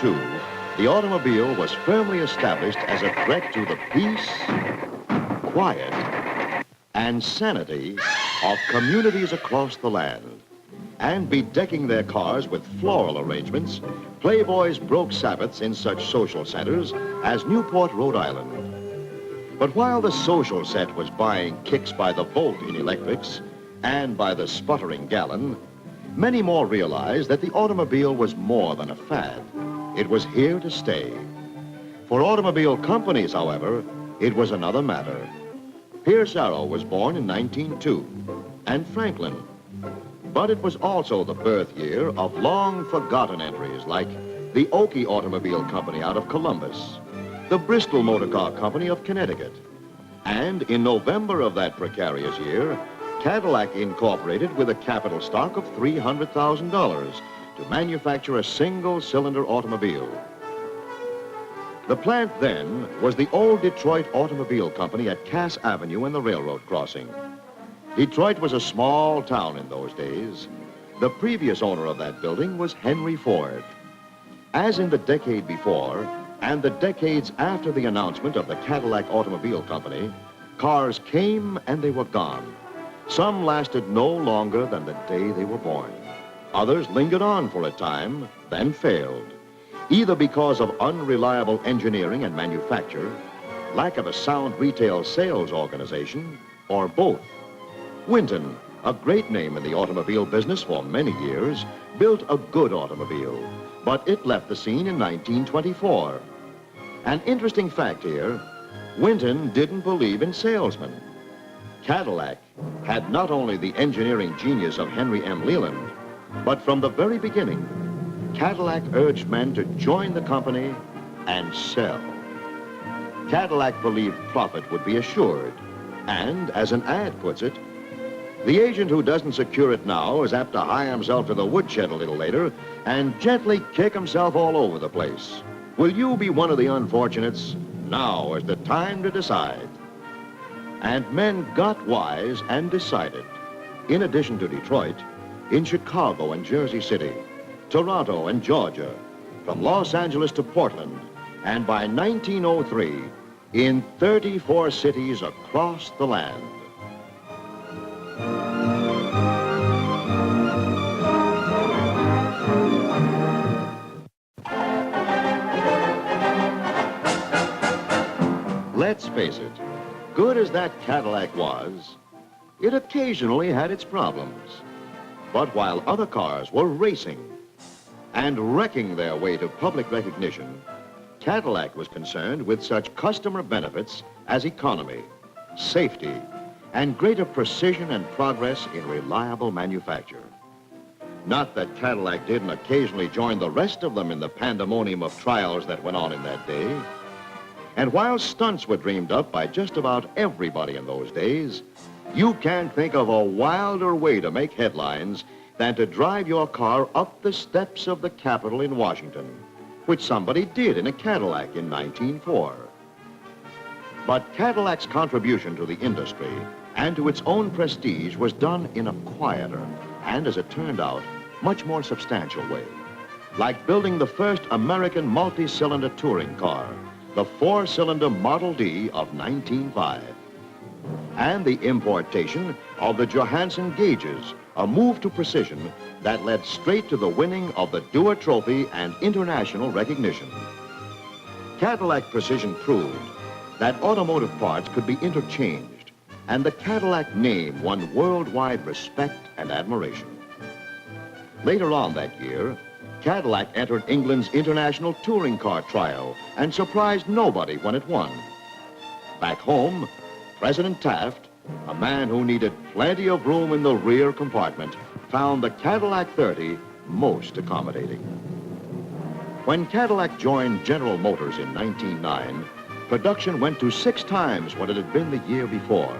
1902, the automobile was firmly established as a threat to the peace, quiet, and sanity of communities across the land. And bedecking their cars with floral arrangements, playboys broke Sabbaths in such social centers as Newport, Rhode Island. But while the social set was buying kicks by the volt in electrics and by the sputtering gallon, many more realized that the automobile was more than a fad. It was here to stay. For automobile companies, however, it was another matter. Pierce Arrow was born in 1902, and Franklin. But it was also the birth year of long-forgotten entries like the Oakey Automobile Company out of Columbus, the Bristol Motor Car Company of Connecticut, and in November of that precarious year, Cadillac incorporated with a capital stock of $300,000 to manufacture a single-cylinder automobile. The plant then was the old Detroit Automobile Company at Cass Avenue and the railroad crossing. Detroit was a small town in those days. The previous owner of that building was Henry Ford. As in the decade before, and the decades after the announcement of the Cadillac Automobile Company, cars came and they were gone. Some lasted no longer than the day they were born. Others lingered on for a time, then failed, either because of unreliable engineering and manufacture, lack of a sound retail sales organization, or both. Winton, a great name in the automobile business for many years, built a good automobile, but it left the scene in 1924. An interesting fact here, Winton didn't believe in salesmen. Cadillac had not only the engineering genius of Henry M. Leland, but from the very beginning, Cadillac urged men to join the company and sell. Cadillac believed profit would be assured, and as an ad puts it, the agent who doesn't secure it now is apt to hie himself to the woodshed a little later and gently kick himself all over the place. Will you be one of the unfortunates? Now is the time to decide. And men got wise and decided. In addition to Detroit, in Chicago and Jersey City, Toronto and Georgia, from Los Angeles to Portland, and by 1903, in 34 cities across the land. Let's face it, good as that Cadillac was, it occasionally had its problems. But while other cars were racing and wrecking their way to public recognition, Cadillac was concerned with such customer benefits as economy, safety, and greater precision and progress in reliable manufacture. Not that Cadillac didn't occasionally join the rest of them in the pandemonium of trials that went on in that day. And while stunts were dreamed up by just about everybody in those days, you can't think of a wilder way to make headlines than to drive your car up the steps of the Capitol in Washington, which somebody did in a Cadillac in 1904. But Cadillac's contribution to the industry and to its own prestige was done in a quieter and, as it turned out, much more substantial way. Like building the first American multi-cylinder touring car, the four-cylinder Model D of 1905. And the importation of the Johansson gauges, a move to precision that led straight to the winning of the Dewar Trophy and international recognition. Cadillac precision proved that automotive parts could be interchanged, and the Cadillac name won worldwide respect and admiration. Later on that year, Cadillac entered England's international touring car trial and surprised nobody when it won. Back home, President Taft, a man who needed plenty of room in the rear compartment, found the Cadillac 30 most accommodating. When Cadillac joined General Motors in 1909, production went to 6 times what it had been the year before.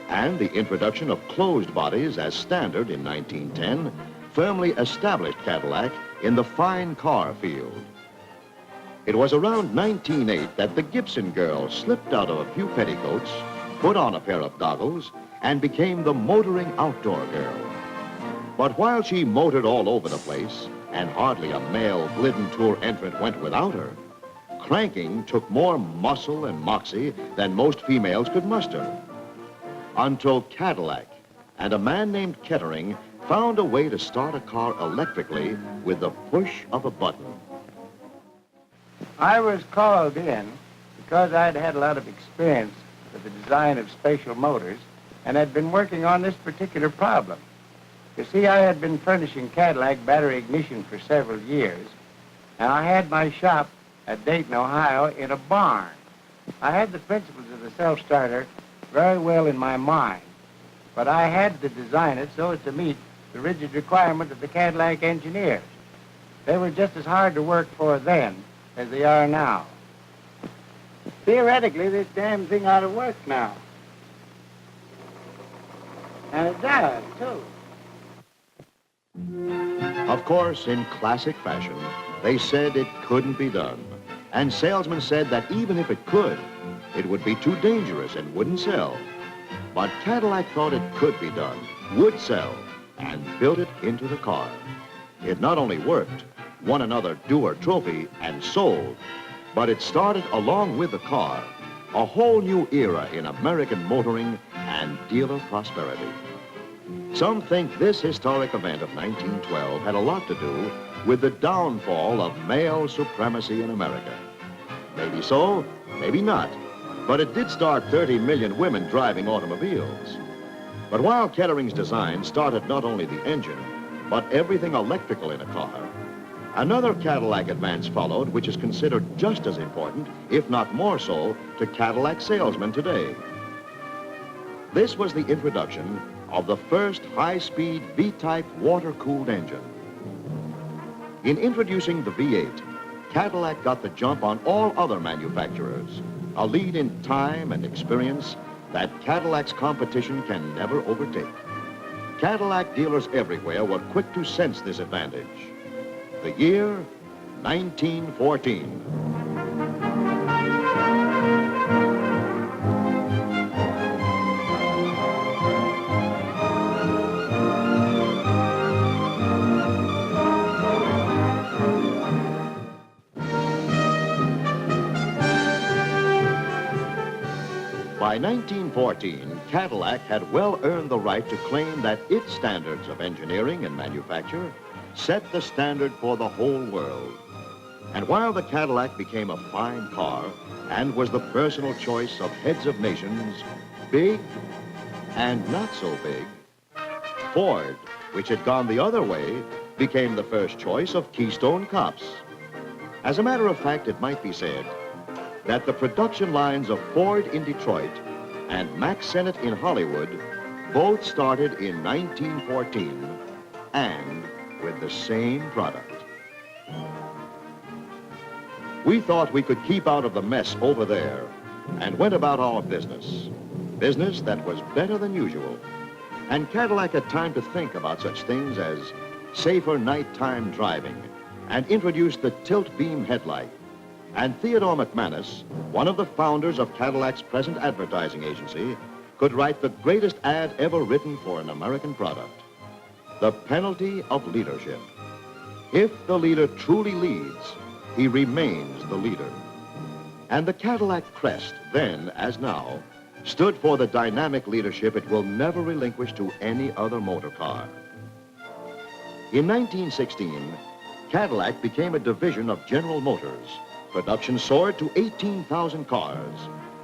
And the introduction of closed bodies as standard in 1910 firmly established Cadillac in the fine car field. It was around 1908 that the Gibson girl slipped out of a few petticoats, put on a pair of goggles, and became the motoring outdoor girl. But while she motored all over the place, and hardly a male Glidden Tour entrant went without her, cranking took more muscle and moxie than most females could muster. Until Cadillac and a man named Kettering found a way to start a car electrically with the push of a button. I was called in because I'd had a lot of experience with the design of special motors and had been working on this particular problem. You see, I had been furnishing Cadillac battery ignition for several years, and I had my shop at Dayton, Ohio, in a barn. I had the principles of the self-starter very well in my mind, but I had to design it so as to meet the rigid requirement of the Cadillac engineers. They were just as hard to work for then as they are now. Theoretically, this damn thing ought to work now. And it does, too. Of course, in classic fashion, they said it couldn't be done. And salesmen said that even if it could, it would be too dangerous and wouldn't sell. But Cadillac thought it could be done, would sell, and built it into the car. It not only worked, won another Dewar Trophy, and sold, but it started along with the car a whole new era in American motoring and dealer prosperity. Some think this historic event of 1912 had a lot to do with the downfall of male supremacy in America. Maybe so, maybe not, but it did start 30 million women driving automobiles. But while Kettering's design started not only the engine, but everything electrical in a car, another Cadillac advance followed, which is considered just as important, if not more so, to Cadillac salesmen today. This was the introduction of the first high-speed V-type water-cooled engine. In introducing the V8, Cadillac got the jump on all other manufacturers, a lead in time and experience that Cadillac's competition can never overtake. Cadillac dealers everywhere were quick to sense this advantage. The year, 1914. By 1914, Cadillac had well earned the right to claim that its standards of engineering and manufacture set the standard for the whole world. And while the Cadillac became a fine car and was the personal choice of heads of nations, big and not so big, Ford, which had gone the other way, became the first choice of Keystone cops. As a matter of fact, it might be said that the production lines of Ford in Detroit and Mack Sennett in Hollywood both started in 1914 and with the same product. We thought we could keep out of the mess over there and went about our business that was better than usual. And Cadillac had time to think about such things as safer nighttime driving and introduced the tilt beam headlight. And Theodore McManus, one of the founders of Cadillac's present advertising agency, could write the greatest ad ever written for an American product: the penalty of leadership. If the leader truly leads, he remains the leader. And the Cadillac crest, then as now, stood for the dynamic leadership it will never relinquish to any other motor car. In 1916, Cadillac became a division of General Motors. Production soared to 18,000 cars.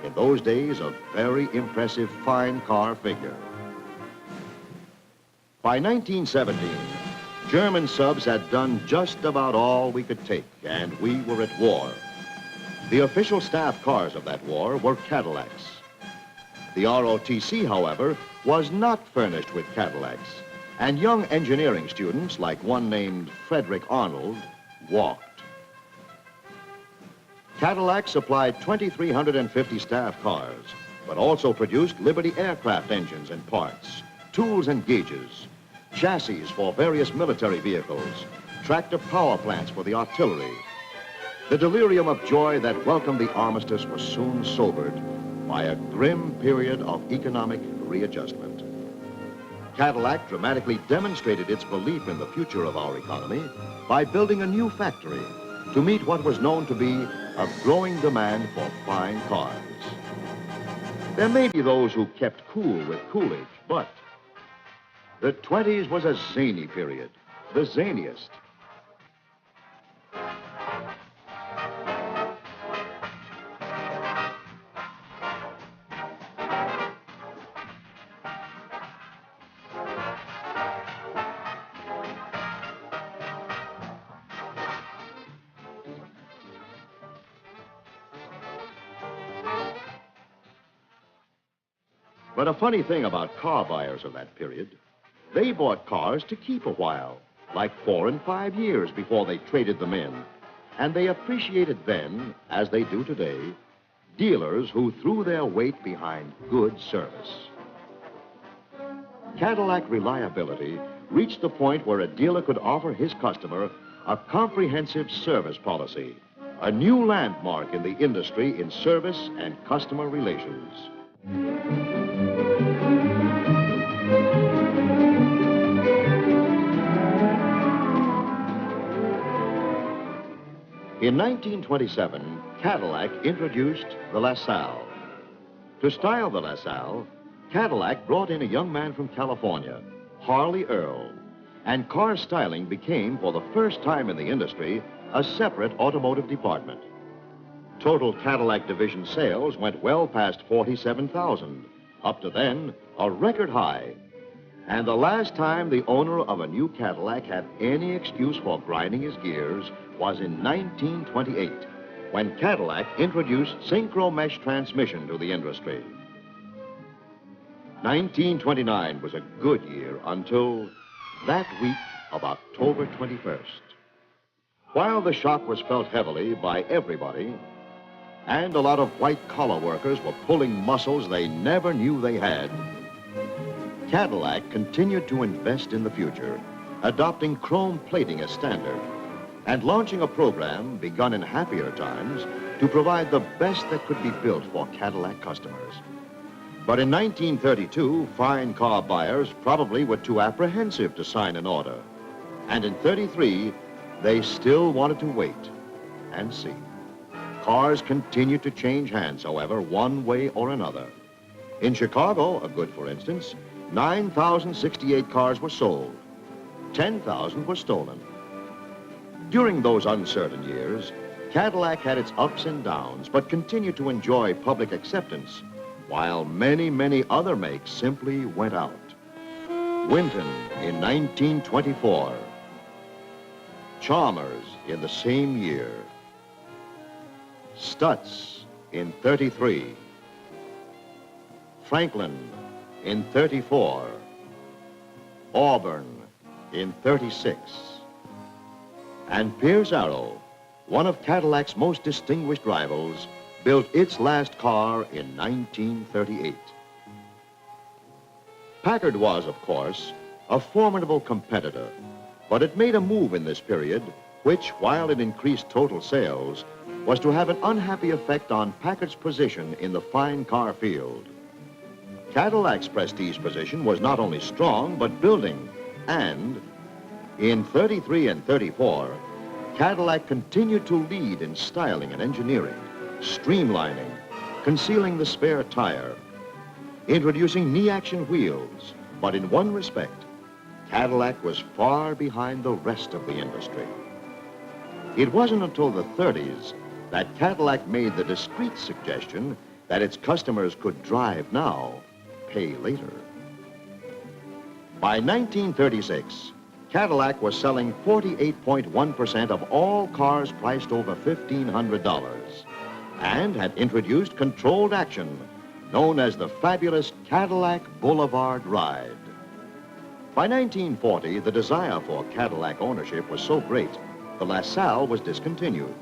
In those days, a very impressive fine car figure. By 1917, German subs had done just about all we could take, and we were at war. The official staff cars of that war were Cadillacs. The ROTC, however, was not furnished with Cadillacs, and young engineering students, like one named Frederick Arnold, walked. Cadillac supplied 2,350 staff cars, but also produced Liberty aircraft engines and parts, tools and gauges, chassis for various military vehicles, tractor power plants for the artillery. The delirium of joy that welcomed the armistice was soon sobered by a grim period of economic readjustment. Cadillac dramatically demonstrated its belief in the future of our economy by building a new factory to meet what was known to be a growing demand for fine cars. There may be those who kept cool with Coolidge, but the 20s was a zany period, the zaniest. But a funny thing about car buyers of that period, they bought cars to keep a while, like 4 and 5 years before they traded them in. And they appreciated then, as they do today, dealers who threw their weight behind good service. Cadillac reliability reached the point where a dealer could offer his customer a comprehensive service policy, a new landmark in the industry in service and customer relations. In 1927, Cadillac introduced the LaSalle. To style the LaSalle, Cadillac brought in a young man from California, Harley Earl, and car styling became, for the first time in the industry, a separate automotive department. Total Cadillac division sales went well past 47,000, up to then a record high. And the last time the owner of a new Cadillac had any excuse for grinding his gears was in 1928, when Cadillac introduced synchro mesh transmission to the industry. 1929 was a good year until that week of October 21st. While the shock was felt heavily by everybody, and a lot of white-collar workers were pulling muscles they never knew they had, Cadillac continued to invest in the future, adopting chrome plating as standard, and launching a program begun in happier times to provide the best that could be built for Cadillac customers. But in 1932, fine car buyers probably were too apprehensive to sign an order. And in 33, they still wanted to wait and see. Cars continued to change hands, however, one way or another. In Chicago, a good for instance, 9,068 cars were sold. 10,000 were stolen. During those uncertain years, Cadillac had its ups and downs, but continued to enjoy public acceptance, while many, many other makes simply went out. Winton in 1924. Chalmers in the same year. Stutz in 33. Franklin in 34. Auburn in 36. And Pierce Arrow, one of Cadillac's most distinguished rivals, built its last car in 1938. Packard was, of course, a formidable competitor, but it made a move in this period which, while it increased total sales, was to have an unhappy effect on Packard's position in the fine car field. Cadillac's prestige position was not only strong, but building, and in 33 and 34, Cadillac continued to lead in styling and engineering, streamlining, concealing the spare tire, introducing knee-action wheels, but in one respect, Cadillac was far behind the rest of the industry. It wasn't until the 30s that Cadillac made the discreet suggestion that its customers could drive now, pay later. By 1936, Cadillac was selling 48.1% of all cars priced over $1,500 and had introduced controlled action known as the fabulous Cadillac Boulevard Ride. By 1940, the desire for Cadillac ownership was so great, the LaSalle was discontinued.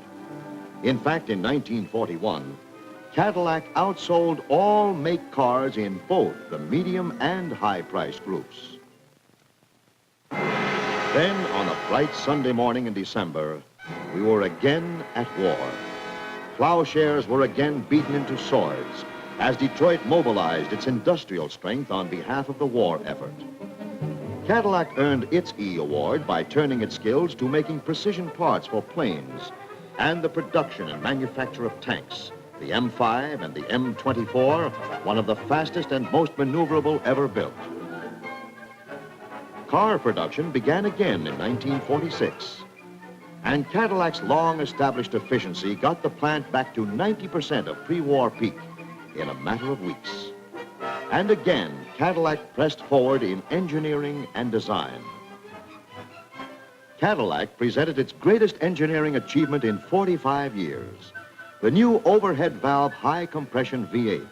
In fact, in 1941, Cadillac outsold all make cars in both the medium and high-price groups. Then, on a bright Sunday morning in December, we were again at war. Plowshares were again beaten into swords as Detroit mobilized its industrial strength on behalf of the war effort. Cadillac earned its E award by turning its skills to making precision parts for planes and the production and manufacture of tanks, the M5 and the M24, one of the fastest and most maneuverable ever built. Car production began again in 1946, and Cadillac's long-established efficiency got the plant back to 90% of pre-war peak in a matter of weeks. And again, Cadillac pressed forward in engineering and design. Cadillac presented its greatest engineering achievement in 45 years, the new overhead valve high compression V8,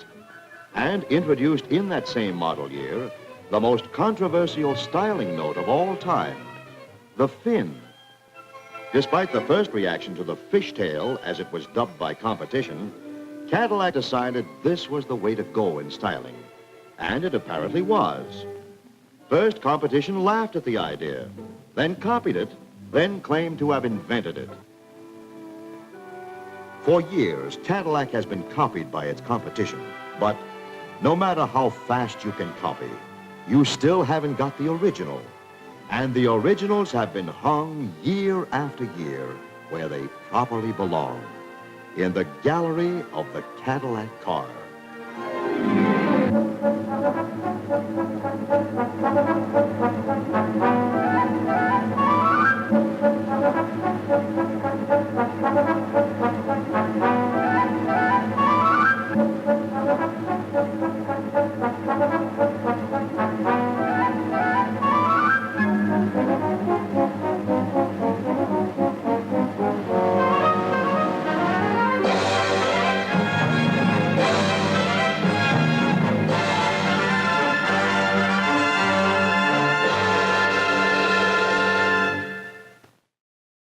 and introduced in that same model year the most controversial styling note of all time, the fin. Despite the first reaction to the fishtail, as it was dubbed by competition, Cadillac decided this was the way to go in styling. And it apparently was. First, competition laughed at the idea, then copied it, then claimed to have invented it. For years, Cadillac has been copied by its competition, but no matter how fast you can copy, you still haven't got the original. And the originals have been hung year after year where they properly belong, in the gallery of the Cadillac cars.